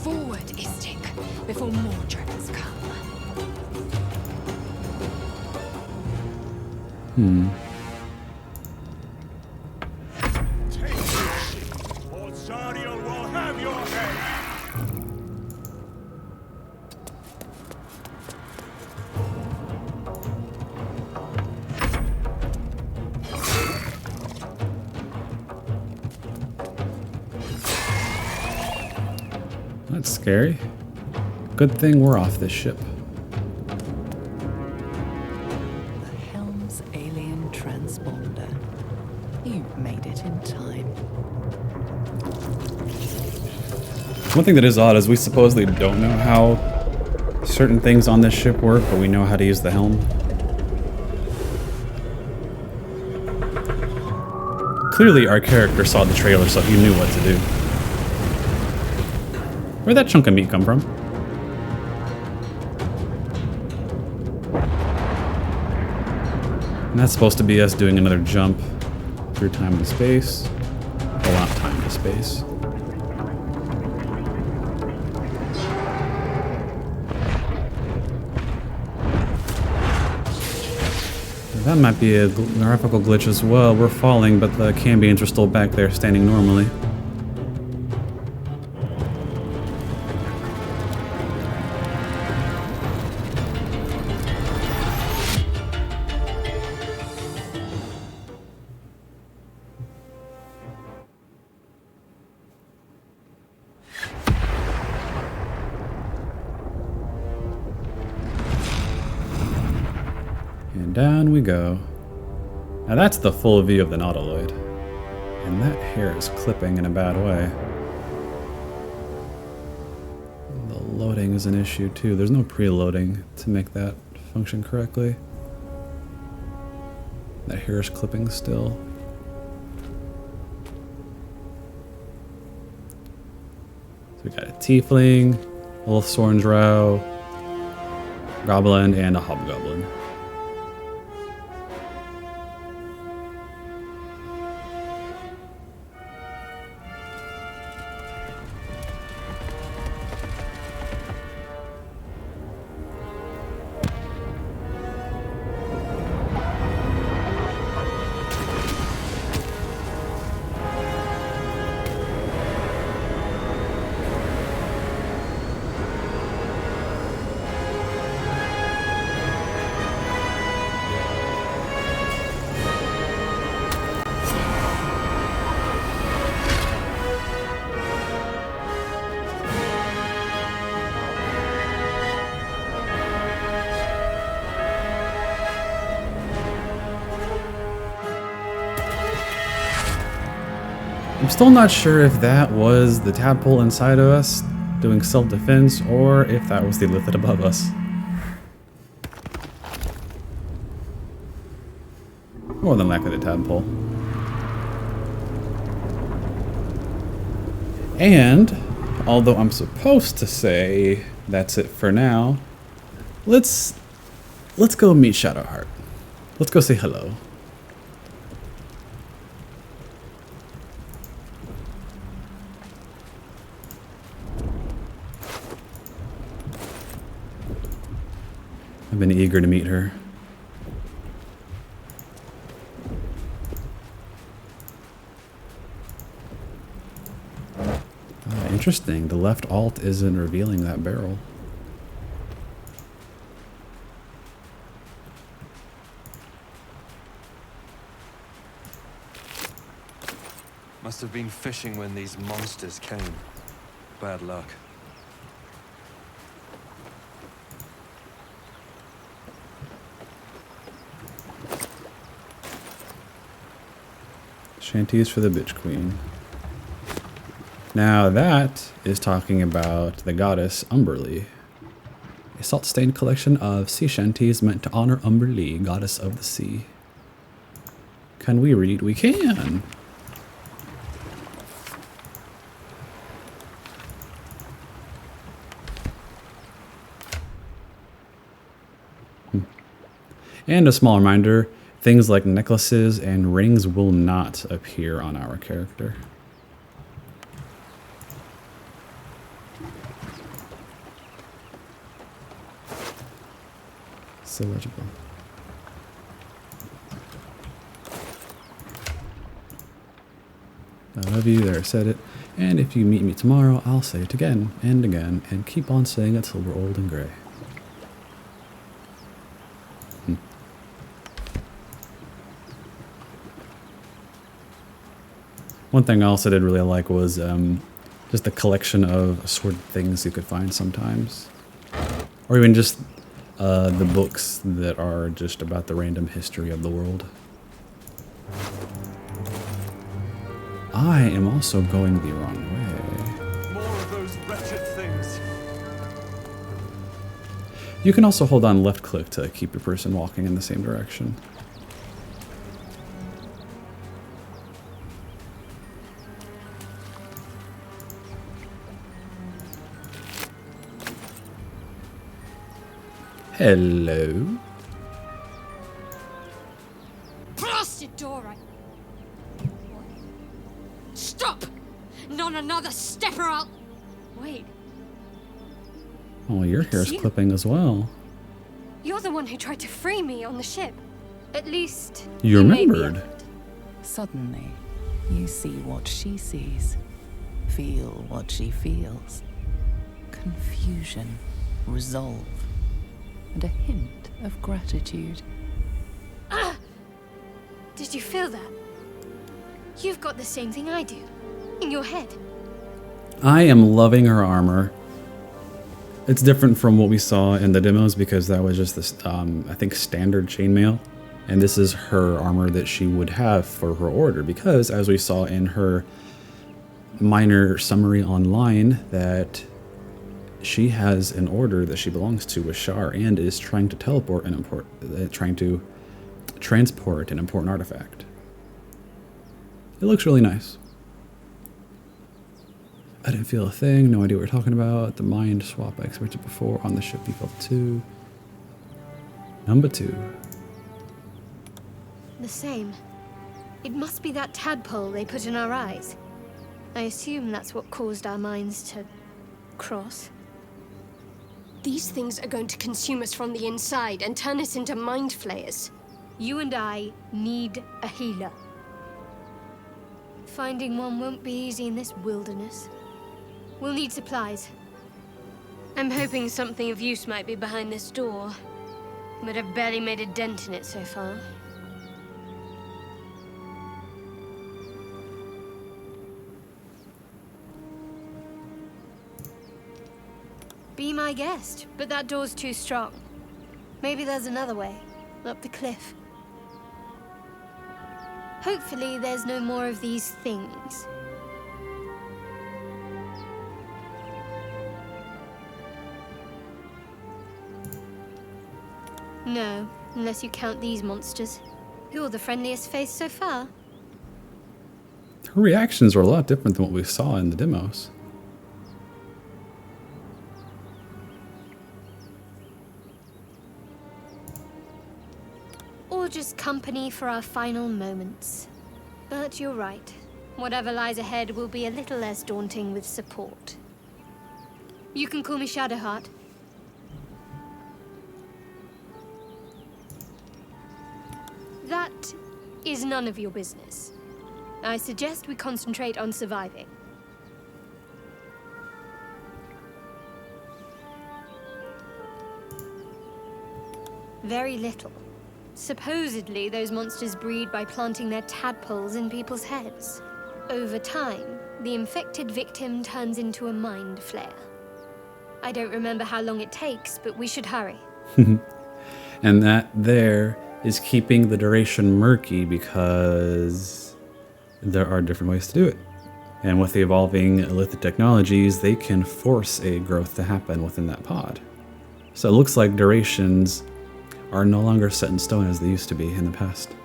Forward, Istik, before more dragons come. Take this, or Zariel will have your head! That's scary. Good thing we're off this ship. The Helm's alien transponder. You made it in time. One thing that is odd is we supposedly don't know how certain things on this ship work, but we know how to use the helm. Clearly our character saw the trailer, so he knew what to do. Where'd that chunk of meat come from? And that's supposed to be us doing another jump through time and space. Well, not time and space. That might be a graphical glitch as well. We're falling, but the Cambians are still back there standing normally. And down we go. Now that's the full view of the Nautiloid. And that hair is clipping in a bad way. The loading is an issue too. There's no preloading to make that function correctly. That hair is clipping still. So we got a tiefling, a Wolfsworn's Row, goblin, and a hobgoblin. still not sure if that was the tadpole inside of us doing self-defense or if that was the illithid above us. More than likely the tadpole. And, although I'm supposed to say that's it for now, let's go meet Shadowheart. Let's go say hello. I've been eager to meet her. Interesting. The left alt isn't revealing that barrel. Must have been fishing when these monsters came. Bad luck. Shanties for the bitch queen. Now that is talking about the goddess Umberlee. A salt-stained collection of sea shanties meant to honor Umberlee, goddess of the sea. Can we read? We can! And a small reminder, things like necklaces and rings will not appear on our character. So legible. I love you, there I said it. And if you meet me tomorrow, I'll say it again and again and keep on saying it till we're old and gray. One thing else I did really like was just the collection of assorted things you could find sometimes. Or even just the books that are just about the random history of the world. I am also going the wrong way. More of those wretched things. You can also hold on left click to keep your person walking in the same direction. Hello. Blasted door! Stop! Not another step or I'll... Wait, Oh, your hair's you. clipping as well. you're the one who tried to free me on the ship. At least... You made the remembered. effort. Suddenly, you see what she sees, feel what she feels. Confusion, resolve, and a hint of gratitude. Did you feel that? You've got the same thing I do. In your head. I am loving her armor. It's different from what we saw in the demos because that was just this, I think, standard chainmail. And this is her armor that she would have for her order because, as we saw in her minor summary online, that she has an order that she belongs to with Shar and is trying to teleport an trying to transport an important artifact. It looks really nice. I didn't feel a thing, no idea what we're talking about. The mind swap I expected before on the ship default 2. Number 2. The same. It must be that tadpole they put in our eyes. I assume that's what caused our minds to cross. These things are going to consume us from the inside and turn us into mind flayers. You and I need a healer. Finding one won't be easy in this wilderness. We'll need supplies. I'm hoping something of use might be behind this door, but I've barely made a dent in it so far. Be my guest, but that door's too strong. Maybe there's another way, up the cliff. Hopefully there's no more of these things. No, unless you count these monsters. You're the friendliest face so far. Her reactions were a lot different than what we saw in the demos. Or just company for our final moments. But you're right. Whatever lies ahead will be a little less daunting with support. You can call me Shadowheart. That is none of your business. I suggest we concentrate on surviving. Very little. Supposedly, those monsters breed by planting their tadpoles in people's heads. Over time, the infected victim turns into a mind flayer. I don't remember how long it takes, but we should hurry. And that there is keeping the duration murky because there are different ways to do it. And with the evolving lithic technologies, they can force a growth to happen within that pod. So it looks like durations are no longer set in stone as they used to be in the past.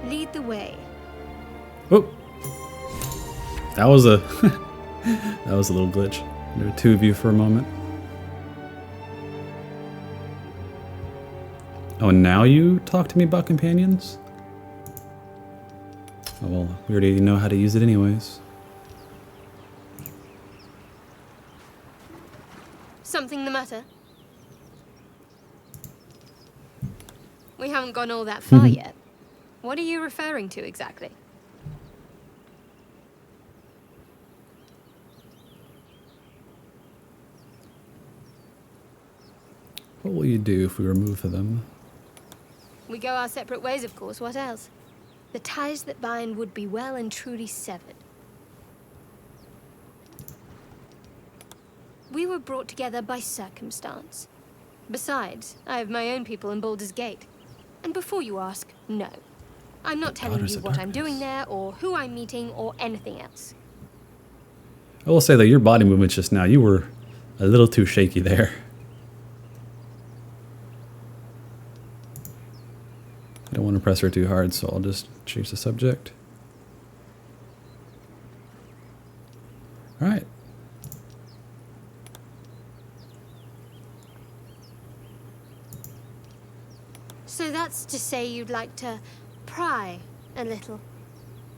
Lead the way. Oh, that was a that was a little glitch. There were two of you for a moment. Oh, and now you talk to me about companions? Oh, well, we already know how to use it anyways. Something the matter? We haven't gone all that far yet. What are you referring to exactly? What will you do if we remove them? We go our separate ways, of course. What else? The ties that bind would be well and truly severed. We were brought together by circumstance. Besides, I have my own people in Baldur's Gate. And before you ask, no. I'm not telling Daughters you of what I'm Darkness. doing there, or who I'm meeting, or anything else. I will say that your body movements just now, you were a little too shaky there. I don't want to press her too hard, so I'll just change the subject. All right. So that's to say you'd like to pry a little.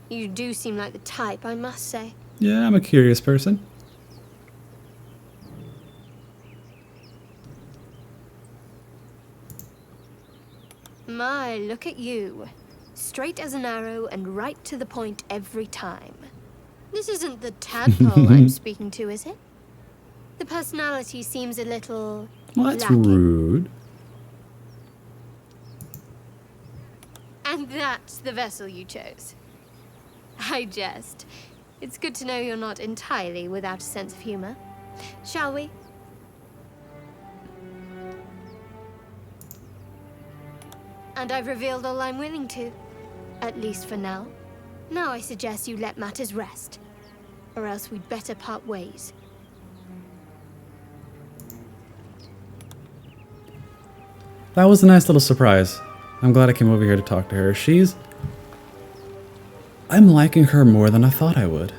You do seem like the type, I must say. Yeah, I'm a curious person. My, look at you. Straight as an arrow and right to the point every time. This isn't the tadpole I'm speaking to, is it? The personality seems a little Well, that's lacking. rude. And that's the vessel you chose. I jest. It's good to know you're not entirely without a sense of humor. Shall we? And I've revealed all I'm willing to. At least for now. Now I suggest you let matters rest. Or else we'd better part ways. That was a nice little surprise. I'm glad I came over here to talk to her. I'm liking her more than I thought I would.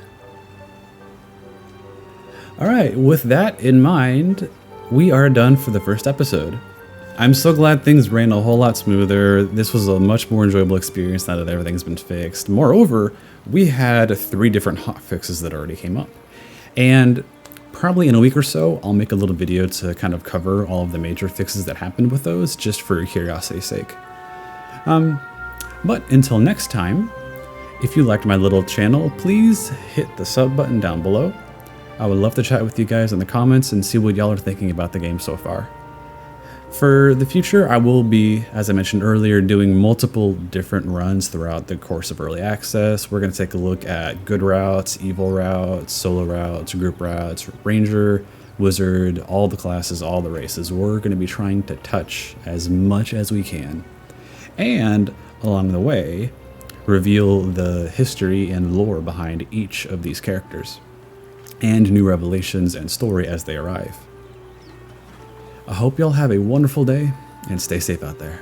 Alright, with that in mind, we are done for the first episode. I'm so glad things ran a whole lot smoother. This was a much more enjoyable experience now that everything's been fixed. Moreover, we had 3 different hotfixes that already came up. And probably in a week or so, I'll make a little video to kind of cover all of the major fixes that happened with those, just for curiosity's sake. But until next time, if you liked my little channel, please hit the sub button down below. I would love to chat with you guys in the comments and see what y'all are thinking about the game so far. For the future, I will be, as I mentioned earlier, doing multiple different runs throughout the course of early access. We're going to take a look at good routes, evil routes, solo routes, group routes, ranger, wizard, all the classes, all the races. We're going to be trying to touch as much as we can. And along the way, reveal the history and lore behind each of these characters. and new revelations and story as they arrive. I hope y'all have a wonderful day and stay safe out there.